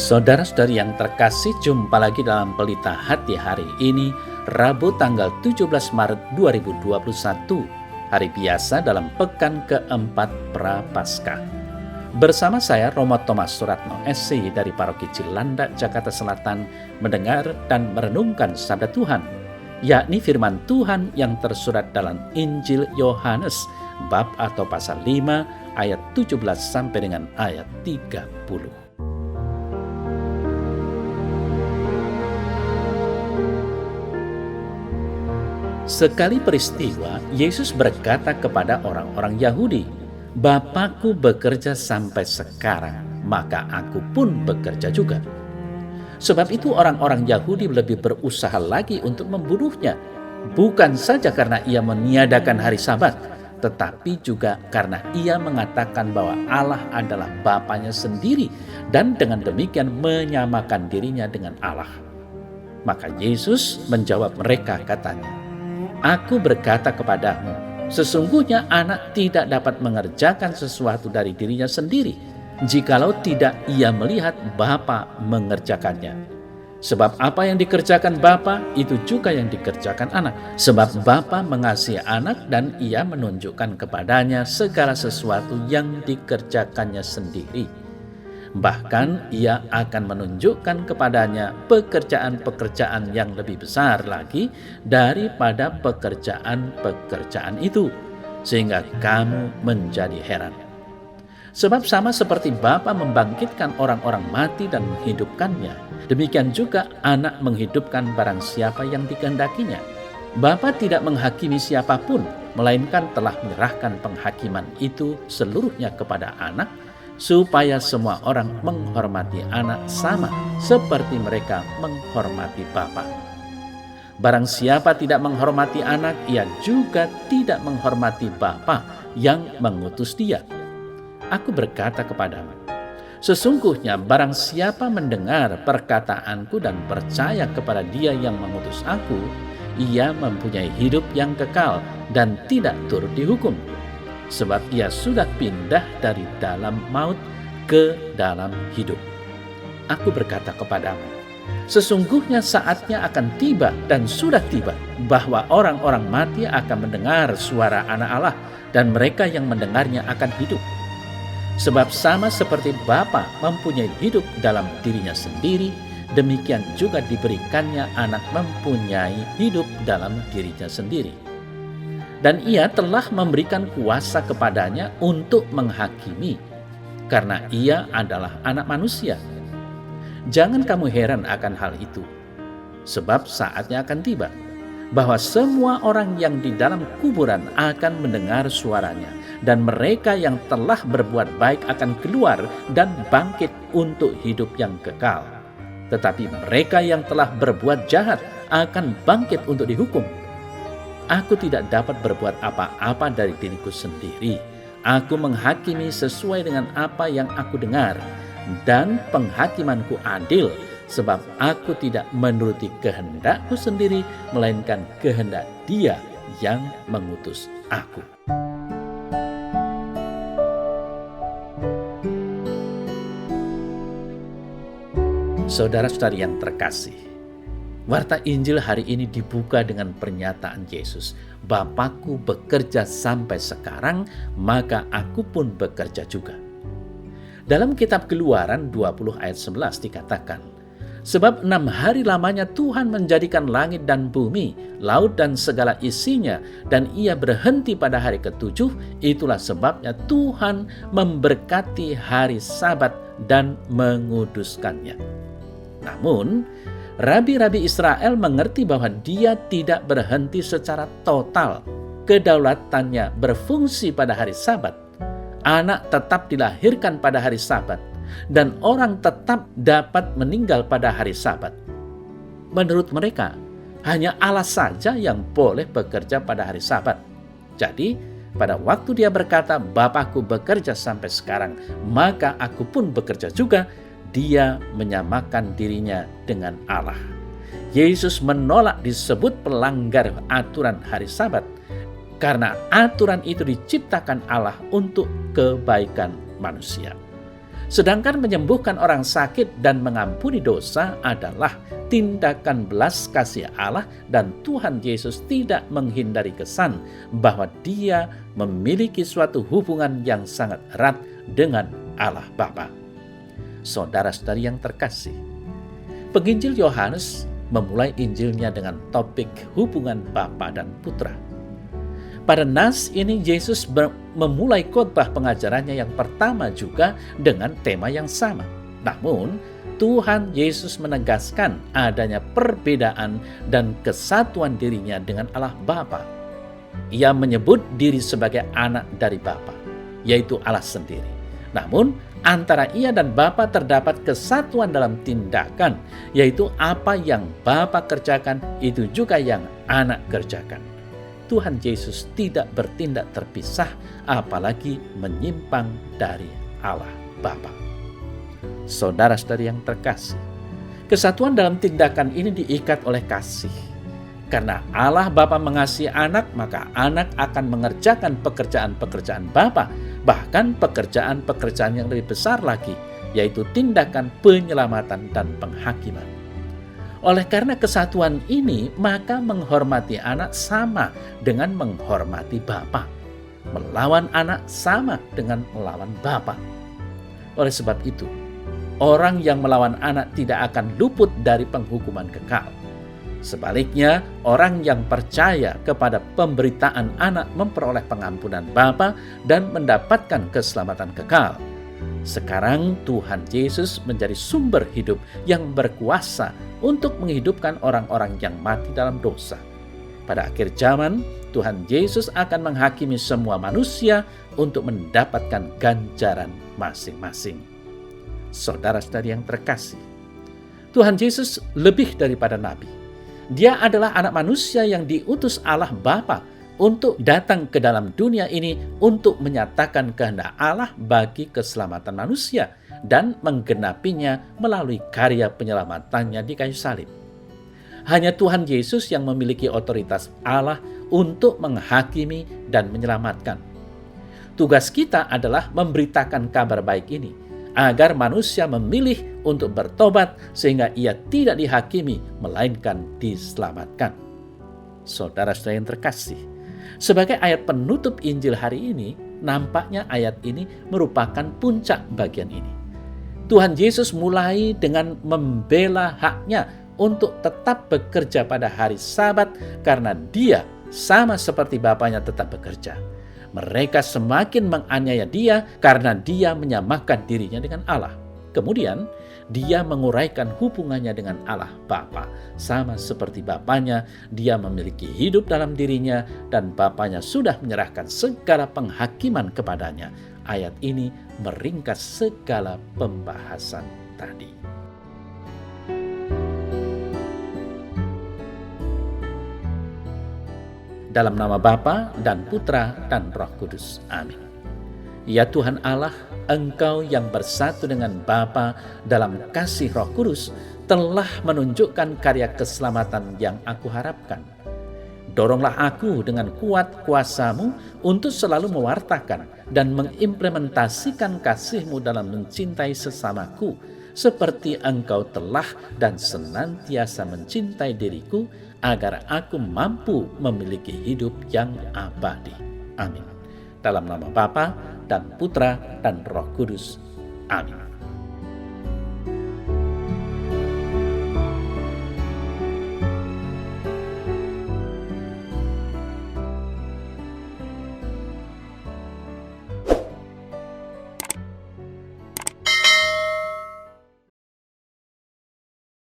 Saudara-saudari yang terkasih, jumpa lagi dalam Pelita Hati hari ini, Rabu tanggal 17 Maret 2021, hari biasa dalam pekan keempat Prapaskah. Bersama saya Romo Thomas Suratno SC dari Paroki Cilandak, Jakarta Selatan, mendengar dan merenungkan sabda Tuhan, yakni firman Tuhan yang tersurat dalam Injil Yohanes, bab atau pasal 5, ayat 17 sampai dengan ayat 30. Sekali peristiwa, Yesus berkata kepada orang-orang Yahudi, "Bapakku bekerja sampai sekarang, maka aku pun bekerja juga." Sebab itu orang-orang Yahudi lebih berusaha lagi untuk membunuhnya, bukan saja karena ia meniadakan hari Sabat, tetapi juga karena ia mengatakan bahwa Allah adalah Bapanya sendiri dan dengan demikian menyamakan dirinya dengan Allah. Maka Yesus menjawab mereka, katanya, "Aku berkata kepadamu, sesungguhnya anak tidak dapat mengerjakan sesuatu dari dirinya sendiri, jikalau tidak ia melihat Bapa mengerjakannya. Sebab apa yang dikerjakan Bapa, itu juga yang dikerjakan anak. Sebab Bapa mengasihi anak dan ia menunjukkan kepadanya segala sesuatu yang dikerjakannya sendiri. Bahkan ia akan menunjukkan kepadanya pekerjaan-pekerjaan yang lebih besar lagi daripada pekerjaan-pekerjaan itu, sehingga kamu menjadi heran. Sebab sama seperti Bapa membangkitkan orang-orang mati dan menghidupkannya, demikian juga anak menghidupkan barang siapa yang dikehendakinya. Bapa tidak menghakimi siapapun, melainkan telah menyerahkan penghakiman itu seluruhnya kepada anak, supaya semua orang menghormati anak sama seperti mereka menghormati Bapa. Barang siapa tidak menghormati anak, ia juga tidak menghormati Bapa yang mengutus dia. Aku berkata kepadamu, sesungguhnya barang siapa mendengar perkataanku dan percaya kepada dia yang mengutus aku, ia mempunyai hidup yang kekal dan tidak turut dihukum. Sebab ia sudah pindah dari dalam maut ke dalam hidup. Aku berkata kepadamu, sesungguhnya saatnya akan tiba dan sudah tiba, bahwa orang-orang mati akan mendengar suara Anak Allah, dan mereka yang mendengarnya akan hidup. Sebab sama seperti Bapa mempunyai hidup dalam dirinya sendiri, demikian juga diberikannya anak mempunyai hidup dalam dirinya sendiri. Dan ia telah memberikan kuasa kepadanya untuk menghakimi, karena ia adalah anak manusia. Jangan kamu heran akan hal itu, sebab saatnya akan tiba, bahwa semua orang yang di dalam kuburan akan mendengar suaranya, dan mereka yang telah berbuat baik akan keluar dan bangkit untuk hidup yang kekal. Tetapi mereka yang telah berbuat jahat akan bangkit untuk dihukum. Aku tidak dapat berbuat apa-apa dari diriku sendiri. Aku menghakimi sesuai dengan apa yang aku dengar, dan penghakimanku adil, sebab aku tidak menuruti kehendakku sendiri, melainkan kehendak Dia yang mengutus aku." Saudara-saudari yang terkasih, Warta Injil hari ini dibuka dengan pernyataan Yesus, "Bapakku bekerja sampai sekarang, maka aku pun bekerja juga." Dalam kitab Keluaran 20 ayat 11 dikatakan, "Sebab 6 hari lamanya Tuhan menjadikan langit dan bumi, laut dan segala isinya, dan ia berhenti pada hari ke-7, itulah sebabnya Tuhan memberkati hari Sabat dan menguduskannya." Namun, Rabi-rabi Israel mengerti bahwa Dia tidak berhenti secara total. Kedaulatannya berfungsi pada hari Sabat. Anak tetap dilahirkan pada hari Sabat, dan orang tetap dapat meninggal pada hari Sabat. Menurut mereka, hanya Allah saja yang boleh bekerja pada hari Sabat. Jadi, pada waktu Dia berkata, "Bapakku bekerja sampai sekarang, maka aku pun bekerja juga," Dia menyamakan dirinya dengan Allah. Yesus menolak disebut pelanggar aturan hari Sabat, karena aturan itu diciptakan Allah untuk kebaikan manusia. Sedangkan menyembuhkan orang sakit dan mengampuni dosa adalah tindakan belas kasih Allah, dan Tuhan Yesus tidak menghindari kesan bahwa Dia memiliki suatu hubungan yang sangat erat dengan Allah Bapa. Saudara-saudari yang terkasih, penginjil Yohanes memulai Injilnya dengan topik hubungan Bapa dan Putra. Pada nas ini Yesus memulai khotbah pengajarannya yang pertama juga dengan tema yang sama. Namun, Tuhan Yesus menegaskan adanya perbedaan dan kesatuan dirinya dengan Allah Bapa. Ia menyebut diri sebagai anak dari Bapa, yaitu Allah sendiri. Namun, antara ia dan Bapa terdapat kesatuan dalam tindakan, yaitu apa yang Bapa kerjakan, itu juga yang anak kerjakan. Tuhan Yesus tidak bertindak terpisah, apalagi menyimpang dari Allah Bapa. Saudara-saudari yang terkasih, kesatuan dalam tindakan ini diikat oleh kasih. Karena Allah Bapa mengasihi anak, maka anak akan mengerjakan pekerjaan-pekerjaan Bapa, bahkan pekerjaan-pekerjaan yang lebih besar lagi, yaitu tindakan penyelamatan dan penghakiman. Oleh karena kesatuan ini, maka menghormati anak sama dengan menghormati Bapa. Melawan anak sama dengan melawan Bapa. Oleh sebab itu, orang yang melawan anak tidak akan luput dari penghukuman kekal. Sebaliknya, orang yang percaya kepada pemberitaan anak memperoleh pengampunan Bapa dan mendapatkan keselamatan kekal. Sekarang Tuhan Yesus menjadi sumber hidup yang berkuasa untuk menghidupkan orang-orang yang mati dalam dosa. Pada akhir zaman, Tuhan Yesus akan menghakimi semua manusia untuk mendapatkan ganjaran masing-masing. Saudara-saudari yang terkasih, Tuhan Yesus lebih daripada nabi. Dia adalah anak manusia yang diutus Allah Bapa untuk datang ke dalam dunia ini untuk menyatakan kehendak Allah bagi keselamatan manusia dan menggenapinya melalui karya penyelamatannya di kayu salib. Hanya Tuhan Yesus yang memiliki otoritas Allah untuk menghakimi dan menyelamatkan. Tugas kita adalah memberitakan kabar baik ini, agar manusia memilih untuk bertobat sehingga ia tidak dihakimi, melainkan diselamatkan. Saudara-saudara yang terkasih, sebagai ayat penutup Injil hari ini, nampaknya ayat ini merupakan puncak bagian ini. Tuhan Yesus mulai dengan membela haknya untuk tetap bekerja pada hari Sabat karena Dia sama seperti Bapanya tetap bekerja. Mereka semakin menganiaya Dia karena Dia menyamakan dirinya dengan Allah. Kemudian, Dia menguraikan hubungannya dengan Allah Bapa. Sama seperti Bapanya, Dia memiliki hidup dalam dirinya dan Bapanya sudah menyerahkan segala penghakiman kepadanya. Ayat ini meringkas segala pembahasan tadi. Dalam nama Bapa dan Putra dan Roh Kudus. Amin. Ya Tuhan Allah, Engkau yang bersatu dengan Bapa dalam kasih Roh Kudus telah menunjukkan karya keselamatan yang aku harapkan. Doronglah aku dengan kuat kuasa-Mu untuk selalu mewartakan dan mengimplementasikan kasih-Mu dalam mencintai sesamaku, seperti Engkau telah dan senantiasa mencintai diriku, agar aku mampu memiliki hidup yang abadi. Amin. Dalam nama Bapa dan Putra dan Roh Kudus. Amin.